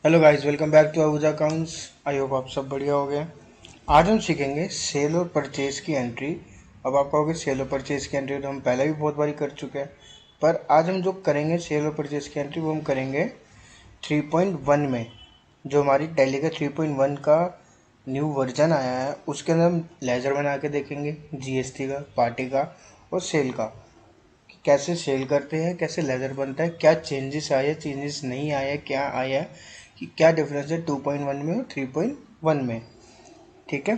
Hello guys, welcome back to Ahuja Accounts. I hope आप सब बढ़िया हो गए। आज हम सीखेंगे सेल और परचेज की एंट्री। अब आप कहोगे सेल और परचेज की एंट्री तो हम पहले भी बहुत बारी कर चुके हैं, पर आज हम जो करेंगे सेल और परचेज की एंट्री वो हम करेंगे 3.1 में। जो हमारी टैली का 3.1 का न्यू वर्जन आया है उसके अंदर हम लेजर बना के देखेंगे, जीएसटी का, पार्टी का और सेल का, कि कैसे सेल करते हैं, कैसे लेजर बनता है, क्या चेंजेस आए, चेंजेस नहीं आए, क्या आया है, कि क्या डिफरेंस है 2.1 में और 3.1 में। ठीक है,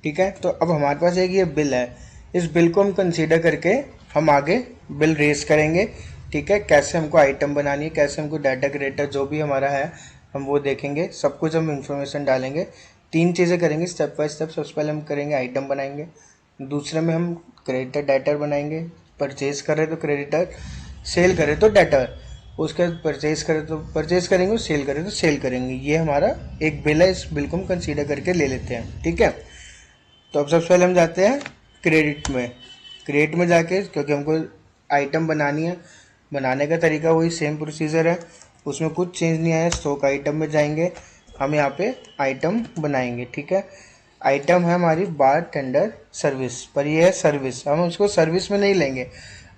ठीक है। तो अब हमारे पास एक ये बिल है, इस बिल को हम कंसीडर करके हम आगे बिल रेस करेंगे। ठीक है, कैसे हमको आइटम बनानी है, कैसे हमको डाटा क्रिएटर जो भी हमारा है हम वो देखेंगे, सब कुछ हम इंफॉर्मेशन डालेंगे। तीन चीज़ें करेंगे स्टेप बाय स्टेप। सबसे पहले हम करेंगे आइटम बनाएंगे, दूसरे में हम क्रेडिटर डेटर बनाएंगे, परचेज करे तो क्रेडिटर, सेल करे तो डेटर, उसके बाद परचेज करे तो परचेज करेंगे, सेल करे तो सेल करेंगे। ये हमारा एक बिल है, इस बिल को हम कंसीडर करके ले लेते हैं। ठीक है, तो अब सबसे पहले हम जाते हैं क्रेडिट में। क्रेडिट में जाके, क्योंकि हमको आइटम बनानी है, बनाने का तरीका वही सेम प्रोसीजर है, उसमें कुछ चेंज नहीं आया। स्टॉक आइटम में जाएंगे, हम यहाँ पे आइटम बनाएंगे। ठीक है, आइटम है हमारी बार टेंडर सर्विस, पर ये है सर्विस, हम उसको सर्विस में नहीं लेंगे।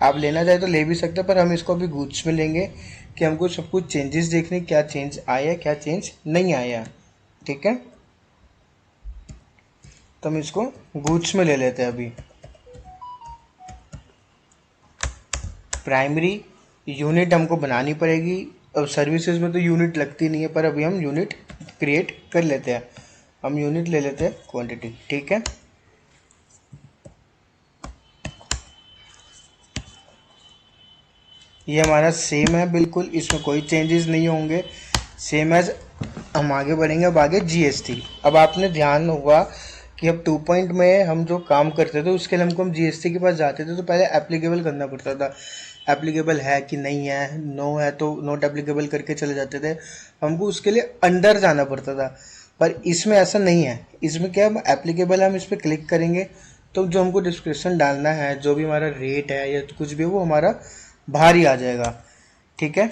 आप लेना चाहे तो ले भी सकते हैं, पर हम इसको अभी गुड्स में लेंगे कि हमको सब कुछ चेंजेस देखने, क्या चेंज आया क्या चेंज नहीं आया। ठीक है, तो हम इसको गुड्स में ले लेते हैं अभी। प्राइमरी यूनिट हमको बनानी पड़ेगी। अब सर्विसेज में तो यूनिट लगती नहीं है, पर अभी हम यूनिट क्रिएट कर लेते हैं। हम यूनिट ले लेते हैं क्वांटिटी। ठीक है, ये हमारा सेम है बिल्कुल, इसमें कोई चेंजेस नहीं होंगे, सेम एज। हम आगे बढ़ेंगे, अब आगे जीएसटी। अब आपने ध्यान होगा कि अब 2 पॉइंट में हम जो काम करते थे उसके लिए हमको हम जीएसटी के पास जाते थे तो पहले एप्लीकेबल करना पड़ता था। एप्लीकेबल है कि नहीं है, नो है तो नॉट एप्लीकेबल करके चले जाते थे, हमको उसके लिए अंदर जाना पड़ता था। पर इसमें ऐसा नहीं है, इसमें क्या, हम एप्लीकेबल है, हम इस पर क्लिक करेंगे तो जो हमको डिस्क्रिप्शन डालना है, जो भी हमारा रेट है या कुछ भी, वो हमारा बाहर ही आ जाएगा। ठीक है,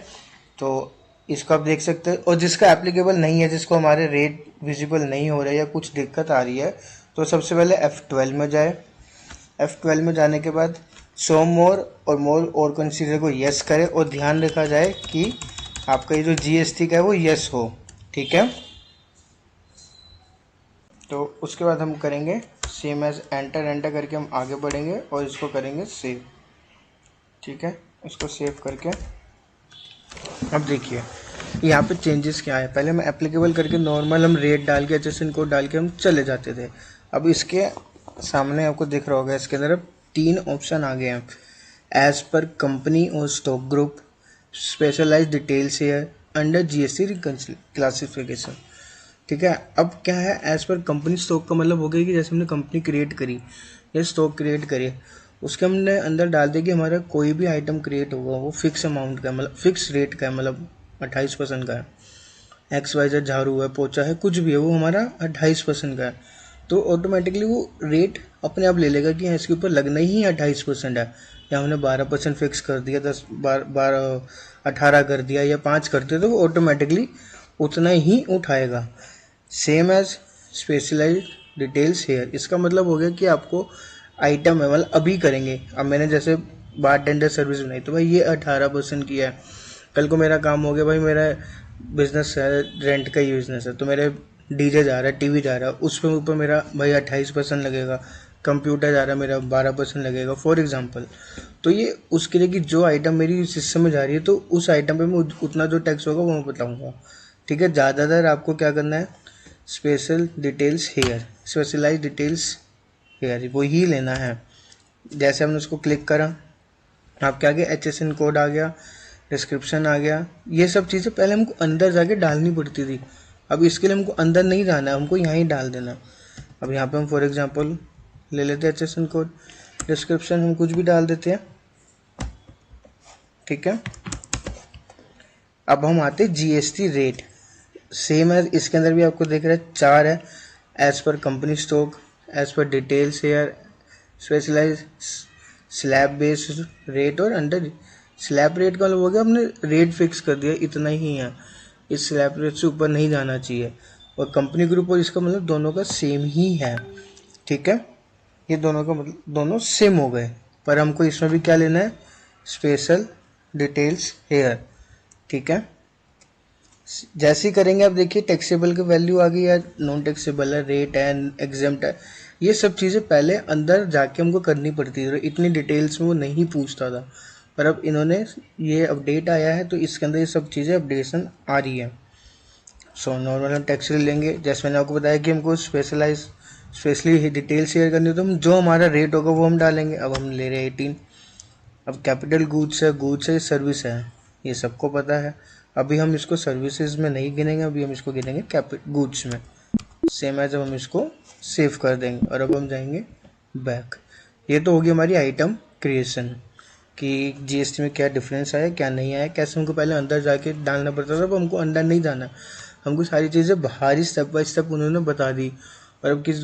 तो इसको आप देख सकते हैं। और जिसका एप्लीकेबल नहीं है, जिसको हमारे रेट विजिबल नहीं हो रहे या कुछ दिक्कत आ रही है, तो सबसे पहले F12 में जाए। F12 में जाने के बाद शो मोर और कंसीडर को यस करें, और ध्यान रखा जाए कि आपका ये जो जीएसटी का है वो यस हो। ठीक है, तो उसके बाद हम करेंगे सेम एज, एंटर करके हम आगे बढ़ेंगे और इसको करेंगे सेव। ठीक है, इसको सेव करके अब देखिए यहाँ पे चेंजेस क्या है। पहले हम एप्लीकेबल करके नॉर्मल हम रेट डाल के एचएसएन कोड डाल के हम चले जाते थे। अब इसके सामने आपको दिख रहा होगा, इसके अंदर अब 3 ऑप्शन आ गए हैं, एज पर कंपनी और स्टॉक ग्रुप, स्पेशलाइज डिटेल्स है, अंडर जीएसटी क्लासिफिकेशन। ठीक है, अब क्या है, एज पर कंपनी स्टॉक का मतलब हो गया कि जैसे हमने कंपनी क्रिएट करी या स्टॉक क्रिएट करी, उसके हमने अंदर डाल दिया कि हमारा कोई भी आइटम क्रिएट होगा वो फिक्स अमाउंट का, मतलब फिक्स रेट का है, मतलब 28% का है। XYZ झाड़ू है, पोचा है, कुछ भी है, वो हमारा 28% का है। तो ऑटोमेटिकली वो रेट अपने आप ले लेगा कि हाँ इसके ऊपर लगना ही 28% है, या हमने 12% फिक्स कर दिया, 18 कर दिया या 5 कर दिया, तो वो ऑटोमेटिकली उतना ही उठाएगा। Same as specialised details here, इसका मतलब हो गया कि आपको आइटम है, मतलब अभी करेंगे। अब मैंने जैसे बार टेंडर सर्विस बनाई तो भाई ये 18% की है। कल को मेरा काम हो गया, भाई मेरा बिजनेस है, रेंट का ही बिजनेस है, तो मेरे डीजे जा रहा है, टीवी जा रहा है, उस पर ऊपर मेरा भाई 28% लगेगा। कंप्यूटर जा रहा है, मेरा 12% लगेगा, फॉर एग्जांपल। तो ये उसके लिए कि जो आइटम मेरी सिस्टम में जा रही है, तो उस आइटम पे मैं उतना जो टैक्स होगा वो मैं बताऊँगा। ठीक है, ज़्यादातर आपको क्या करना है, special details here, specialise details here, वो ही लेना है। जैसे हमने उसको क्लिक करा, आपके आगे HSN कोड आ गया, डिस्क्रिप्शन आ गया। ये सब चीज़ें पहले हमको अंदर जाके डालनी पड़ती थी, अब इसके लिए हमको अंदर नहीं जाना है, हमको यहाँ ही डाल देना। अब यहाँ पे हम फॉर एग्जांपल ले लेते हैं HSN कोड, डिस्क्रिप्शन हम कुछ भी डाल देते हैं। ठीक है, अब हम आते हैं जीएसटी रेट। सेम है, इसके अंदर भी आपको देख रहे हैं 4 है, as per company stock, as per details here, specialise slab based rate, और अंडर स्लैब रेट का मतलब हो गया हमने रेट फिक्स कर दिया, इतना ही है। इस स्लैब रेट से ऊपर नहीं जाना चाहिए। और कंपनी ग्रुप और इसका मतलब दोनों का सेम ही है, ठीक है। ये दोनों का मतलब दोनों सेम हो गए, पर हमको इसमें भी क्या लेना है, स्पेशल डिटेल्स हेयर, ठीक है। जैसे ही करेंगे आप देखिए टैक्सेबल की वैल्यू आ गई या नॉन टैक्सेबल है, रेट है, एग्जेम्प्ट है, ये सब चीज़ें पहले अंदर जाके हमको करनी पड़ती थी, इतनी डिटेल्स में वो नहीं पूछता था। पर अब इन्होंने ये अपडेट आया है तो इसके अंदर ये सब चीज़ें अपडेशन आ रही है। सो नॉर्मल हम टैक्स लेंगे, जैसे मैंने आपको बताया कि हमको स्पेशली डिटेल शेयर करनी हो तो हम जो हमारा रेट होगा वो हम डालेंगे। अब हम ले रहे हैं 18। अब कैपिटल गुड्स है सर्विस है, ये सबको पता है। अभी हम इसको सर्विसेज में नहीं गिनेंगे, अभी हम इसको गिनेंगे कैपिटल गुड्स में। सेम एज, अब हम इसको सेव कर देंगे और अब हम जाएंगे बैक। ये तो होगी हमारी आइटम क्रिएशन कि जीएसटी में क्या डिफरेंस आया क्या नहीं आया, कैसे हमको पहले अंदर जाके डालना पड़ता था, अब हमको अंदर नहीं जाना, हमको सारी चीज़ें बाहर ही स्टेप बाय स्टेप उन्होंने बता दी। और अब किस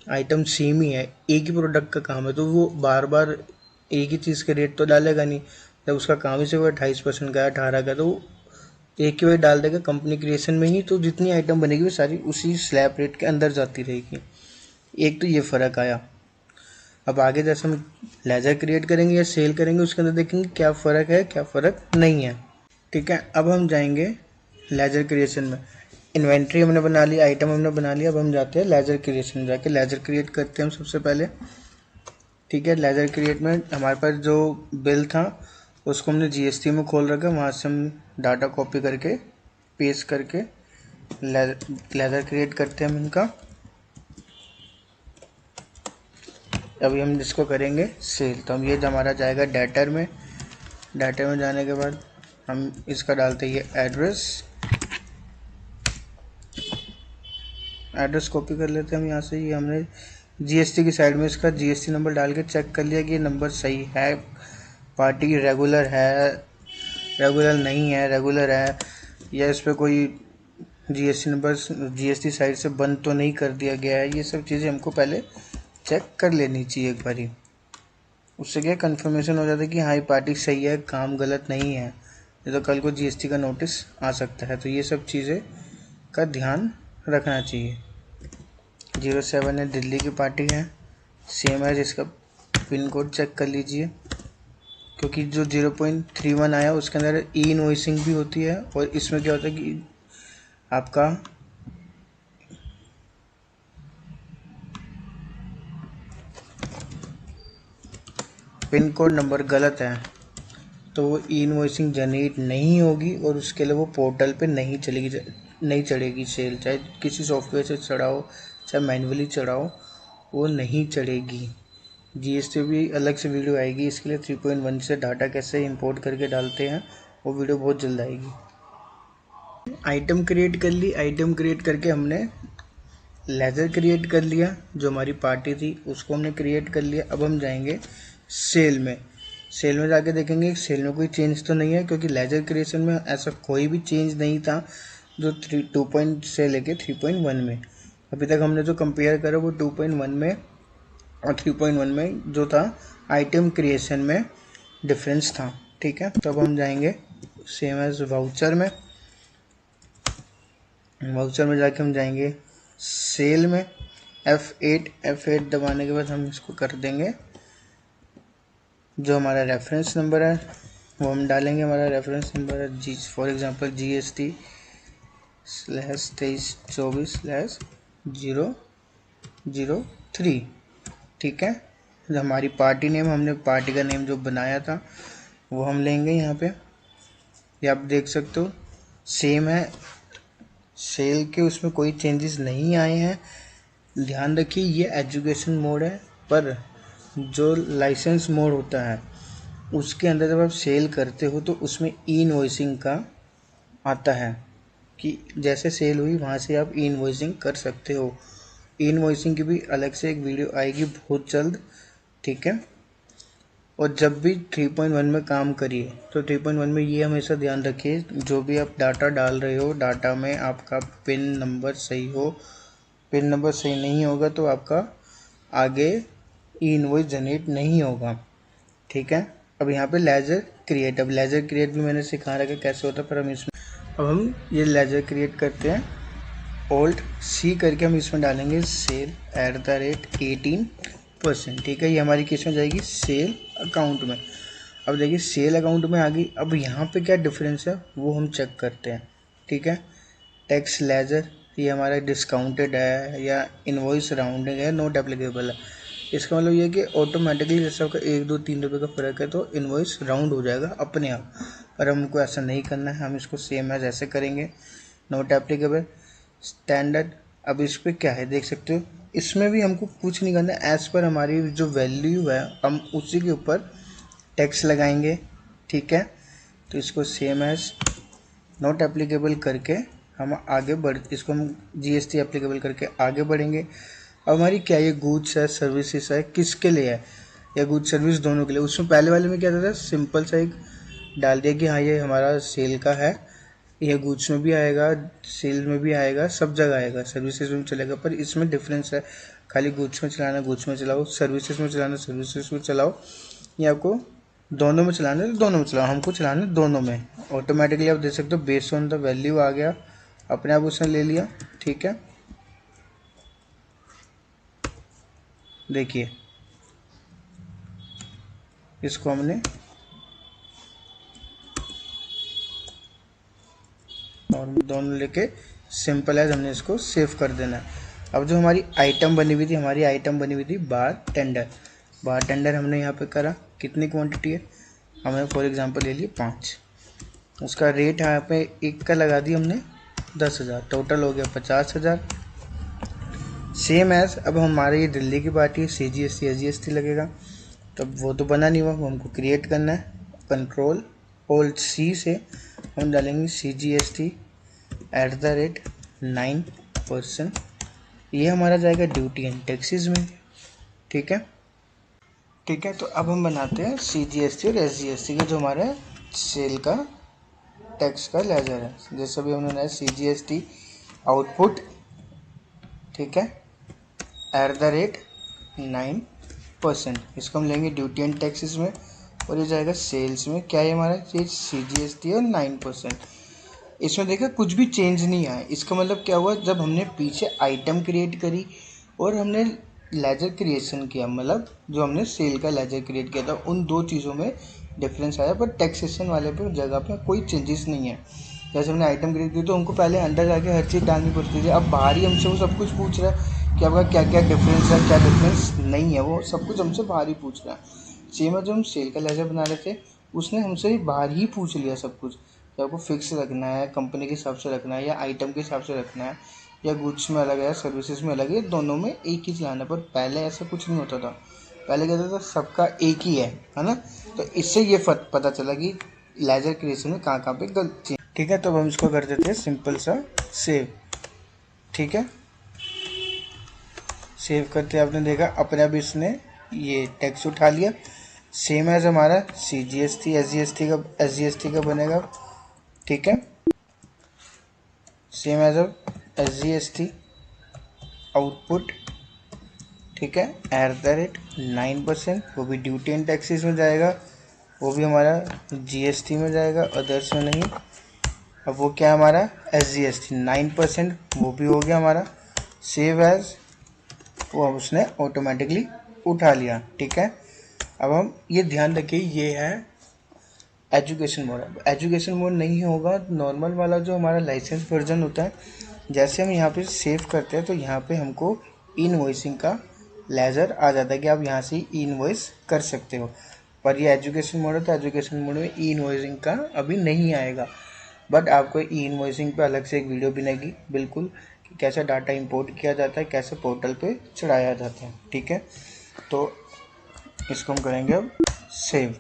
आइटम सेम ही है, एक ही प्रोडक्ट का काम है, तो वो बार बार एक ही चीज़ का रेट तो डालेगा नहीं। जब उसका काम ही सिर्फ 28% का 18 का, तो एक ही बार डाल देगा कंपनी क्रिएशन में ही, तो जितनी आइटम बनेगी वो सारी उसी स्लैब रेट के अंदर जाती रहेगी। एक तो ये फ़र्क आया। अब आगे जैसे हम लेजर क्रिएट करेंगे या सेल करेंगे उसके अंदर देखेंगे क्या फ़र्क है क्या फ़र्क नहीं है, ठीक है। अब हम जाएंगे लेजर क्रिएशन में। इन्वेंट्री हमने बना लिया, आइटम हमने बना लिया, अब हम जाते हैं लेजर क्रिएशन में। जाके लेजर क्रिएट करते हैं हम सबसे पहले, ठीक है। लेजर क्रिएट में हमारे पास जो बिल था उसको हमने जीएसटी में खोल रखा, वहाँ से हम डाटा कॉपी करके पेस्ट करके लेजर क्रिएट करते हैं हम इनका। अभी हम इसको करेंगे सेल, तो हम ये हमारा जाएगा डाटर में। डाटा में जाने के बाद हम इसका डालते हैं ये एड्रेस कॉपी कर लेते हैं हम यहाँ से। ये हमने जीएसटी की साइड में इसका जीएसटी नंबर डाल के चेक कर लिया कि ये नंबर सही है, पार्टी रेगुलर है, रेगुलर नहीं है, रेगुलर है, या इस पर कोई जीएसटी नंबर जीएसटी साइड से बंद तो नहीं कर दिया गया है। ये सब चीज़ें हमको पहले चेक कर लेनी चाहिए एक बारी, उससे क्या कंफर्मेशन हो जाता है कि हाँ ये पार्टी सही है, काम गलत नहीं है, ये तो कल को जीएसटी का नोटिस आ सकता है। तो ये सब चीज़ें का ध्यान रखना चाहिए। 07 है, दिल्ली की पार्टी है, सेम है, इसका पिन कोड चेक कर लीजिए, क्योंकि जो 0.31 आया उसके अंदर ई इनवॉइसिंग भी होती है। और इसमें क्या होता है कि आपका पिन कोड नंबर गलत है तो वो ई इनवॉइसिंग जनरेट नहीं होगी और उसके लिए वो पोर्टल पे नहीं चढ़ेगी सेल, चाहे किसी सॉफ्टवेयर से चढ़ाओ चाहे मैन्युअली चढ़ाओ, वो नहीं चढ़ेगी। जीएसटी भी अलग से वीडियो आएगी इसके लिए, 3.1 से डाटा कैसे इंपोर्ट करके डालते हैं वो वीडियो बहुत जल्द आएगी। आइटम क्रिएट कर ली, आइटम क्रिएट करके हमने लेजर क्रिएट कर लिया, जो हमारी पार्टी थी उसको हमने क्रिएट कर लिया। अब हम जाएंगे सेल में। सेल में जाके देखेंगे सेल में कोई चेंज तो नहीं है, क्योंकि लेजर क्रिएशन में ऐसा कोई भी चेंज नहीं था जो 2 से लेके 3.1 में। अभी तक हमने जो कंपेयर करा वो 2.1 में और 3.1 में जो था आइटम क्रिएशन में डिफरेंस था, ठीक है। तो अब हम जाएंगे सेम एज वाउचर में। वाउचर में जाके हम जाएंगे सेल में, F8 दबाने के बाद हम इसको कर देंगे, जो हमारा रेफरेंस नंबर है वो हम डालेंगे। हमारा रेफरेंस नंबर है फॉर एग्जांपल GST/23/003, ठीक है। जो हमारी पार्टी नेम, हमने पार्टी का नेम जो बनाया था वो हम लेंगे यहाँ पे। ये आप देख सकते हो सेम है, सेल के उसमें कोई चेंजेस नहीं आए हैं। ध्यान रखिए ये एजुकेशन मोड है, पर जो लाइसेंस मोड होता है उसके अंदर जब आप सेल करते हो तो उसमें ई इनवॉइसिंग का आता है कि जैसे सेल हुई वहाँ से आप ई इनवॉइसिंग कर सकते हो। ई इनवॉइसिंग की भी अलग से एक वीडियो आएगी बहुत जल्द, ठीक है। और जब भी 3.1 में काम करिए तो 3.1 में ये हमेशा ध्यान रखिए जो भी आप डाटा डाल रहे हो डाटा में आपका पिन नंबर सही हो। पिन नंबर सही नहीं होगा तो आपका आगे ई इनवॉइस जनरेट नहीं होगा, ठीक है। अब यहाँ पे लेजर क्रिएट, अब लेजर क्रिएट भी मैंने सिखा रखा है कैसे होता है, पर हम इसमें अब हम ये लेजर क्रिएट करते हैं, Alt C करके हम इसमें डालेंगे सेल @18%। ठीक है, ये हमारी किस में जाएगी, सेल अकाउंट में। अब देखिए सेल अकाउंट में आ गई। अब यहाँ पे क्या डिफरेंस है वो हम चेक करते हैं। ठीक है, टैक्स लेजर ये हमारा डिस्काउंटेड है या इनवॉइस राउंडिंग है, नोट एप्लीकेबल है। इसका मतलब ये है कि ऑटोमेटिकली जैसे आपका 1, 2, 3 रुपये का फ़र्क है तो इनवॉइस राउंड हो जाएगा अपने आप। पर हमको ऐसा नहीं करना है, हम इसको सेम एज ऐसे करेंगे, नोट एप्लीकेबल स्टैंडर्ड। अब इस पर क्या है देख सकते हो, इसमें भी हमको कुछ नहीं करना, एज पर हमारी जो वैल्यू है हम उसी के ऊपर टैक्स लगाएंगे। ठीक है, तो इसको सेम एज नॉट एप्लीकेबल करके हम आगे इसको हम GST एप्लीकेबल करके आगे बढ़ेंगे। अब हमारी क्या ये गुड्स है सर्विसेज है, किसके लिए है, या गुड्स सर्विस दोनों के लिए। उसमें पहले वाले में क्या था, सिंपल सा एक डाल दिया कि हाँ ये हमारा सेल का है, ये गुड्स में भी आएगा, सेल में भी आएगा, सब जगह आएगा, सर्विसेज में चलेगा। पर इसमें डिफरेंस है, खाली गुड्स में चलाना गुड्स में चलाओ, सर्विसेज में चलाना सर्विसेज में चलाओ, ये आपको दोनों में चलाना है तो दोनों में चलाओ, हमको चलाना है दोनों में। ऑटोमेटिकली आप देख सकते हो बेस्ड ऑन द वैल्यू आ गया, अपने आप उसने ले लिया। ठीक है, देखिए इसको हमने और दोनों लेके सिंपल एज हमने इसको सेव कर देना है। अब जो हमारी आइटम बनी हुई थी, हमारी आइटम बनी हुई थी बार टेंडर हमने यहाँ पे करा, कितनी क्वांटिटी है, हमने फॉर एग्जांपल ले लिए 5। उसका रेट यहाँ पे एक का लगा दी हमने 10,000, टोटल हो गया 50,000। सेम एज अब हमारे ये दिल्ली की पार्टी है, CGST SGST लगेगा, तब वो तो बना नहीं हुआ, वो हमको क्रिएट करना है। कंट्रोल Alt C से हम डालेंगे CGST @9%, ये हमारा जाएगा ड्यूटी एंड टैक्सेस में। ठीक है, तो अब हम बनाते हैं CGST और SGST का जो हमारा सेल का टैक्स का लेजर है। जैसे भी हमने बनाया CGST आउटपुट, ठीक है, @9%, इसको हम लेंगे ड्यूटी एंड टैक्सेस में, और ये जाएगा सेल्स में। क्या है हमारा ये CGST और 9%। इसमें देखा कुछ भी चेंज नहीं आया। इसका मतलब क्या हुआ, जब हमने पीछे आइटम क्रिएट करी और हमने लेजर क्रिएशन किया, मतलब जो हमने सेल का लेजर क्रिएट किया था, उन दो चीज़ों में डिफरेंस आया, पर टैक्सेशन वाले पे जगह पे कोई चेंजेस नहीं है। जैसे हमने आइटम क्रिएट की तो हमको पहले अंदर जाके हर चीज़ डालनी पड़ती थी, अब बाहर ही हमसे वो सब कुछ पूछ रहा है कि आपका क्या क्या डिफरेंस है, क्या डिफरेंस नहीं है, वो सब कुछ हमसे बाहर ही पूछ रहा है। सेम है, जो हम सेल का लेजर बना रहे थे उसने हमसे बाहर ही पूछ लिया सब कुछ कि आपको फिक्स रखना है, कंपनी के हिसाब से रखना है, या आइटम के हिसाब से रखना है, या गुड्स में अलग है सर्विसेज में अलग है, दोनों में एक ही चलाना। पर पहले ऐसा कुछ नहीं होता था, पहले कहता था सबका एक ही है ना। तो इससे ये पता चला कि लेजर क्रिएशन में कहाँ कहाँ पे गलती। ठीक है, तो अब हम इसको कर देते हैं सिंपल सा सेव। ठीक है, सेव करते आपने देखा अपने आप इसने ये टैक्स उठा लिया। सेम एज हमारा CGST SGST का बनेगा। ठीक है, सेम एज SGST आउटपुट, ठीक है, @9%, वो भी ड्यूटी एंड टैक्सेस में जाएगा, वो भी हमारा GST में जाएगा, अदर्स में नहीं। अब वो क्या हमारा SGST 9%, वो भी हो गया हमारा। सेव एज, वो उसने ऑटोमेटिकली उठा लिया। ठीक है, अब हम ये ध्यान रखिए ये है एजुकेशन मोड। एजुकेशन मोड नहीं होगा, नॉर्मल वाला जो हमारा लाइसेंस वर्जन होता है, जैसे हम यहाँ पे सेव करते हैं तो यहाँ पे हमको इनवॉइसिंग का लेजर आ जाता है कि आप यहाँ से इनवॉइस कर सकते हो। पर ये एजुकेशन मोड है तो एजुकेशन मोड में इनवॉइसिंग का अभी नहीं आएगा, बट आपको इनवॉइसिंग पे अलग से एक वीडियो बनेगी बिल्कुल कि कैसे डाटा इंपोर्ट किया जाता है, कैसे पोर्टल पे चढ़ाया जाता है। ठीक है, तो इसको हम करेंगे अब सेव।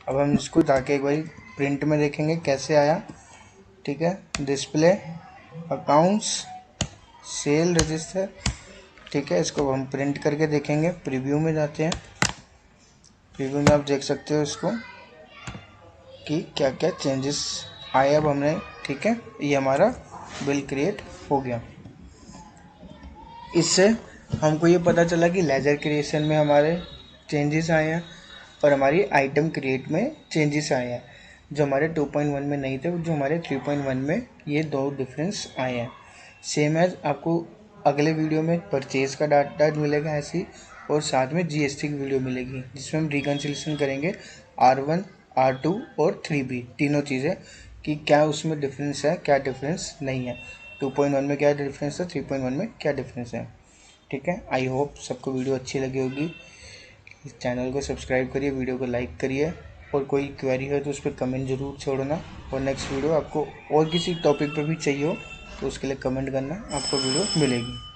अब हम इसको जाके एक बार प्रिंट में देखेंगे कैसे आया। ठीक है, डिस्प्ले अकाउंट्स सेल रजिस्टर। ठीक है, इसको हम प्रिंट करके देखेंगे। प्रीव्यू में जाते हैं, प्रीव्यू में आप देख सकते हो इसको कि क्या क्या चेंजेस आए अब हमने। ठीक है, ये हमारा बिल क्रिएट हो गया। इससे हमको ये पता चला कि लेजर क्रिएशन में हमारे चेंजेस आए हैं और हमारी आइटम क्रिएट में चेंजेस आए हैं। जो हमारे 2.1 में नहीं थे, जो हमारे 3.1 में ये 2 डिफरेंस आए हैं। सेम एज आपको अगले वीडियो में परचेज का डाटा मिलेगा ऐसी, और साथ में जीएसटी की वीडियो मिलेगी जिसमें हम रिकन्सिलेशन करेंगे R1, R2 और 3B तीनों चीज़ें, कि क्या उसमें डिफरेंस है, क्या डिफरेंस नहीं है, 2.1 में क्या डिफरेंस है, 3.1 में क्या डिफरेंस है। ठीक है, आई होप सबको वीडियो अच्छी लगी होगी। इस चैनल को सब्सक्राइब करिए, वीडियो को लाइक करिए, और कोई क्वेरी है तो उस पर कमेंट ज़रूर छोड़ना। और नेक्स्ट वीडियो आपको और किसी टॉपिक पर भी चाहिए हो तो उसके लिए कमेंट करना, आपको वीडियो मिलेगी।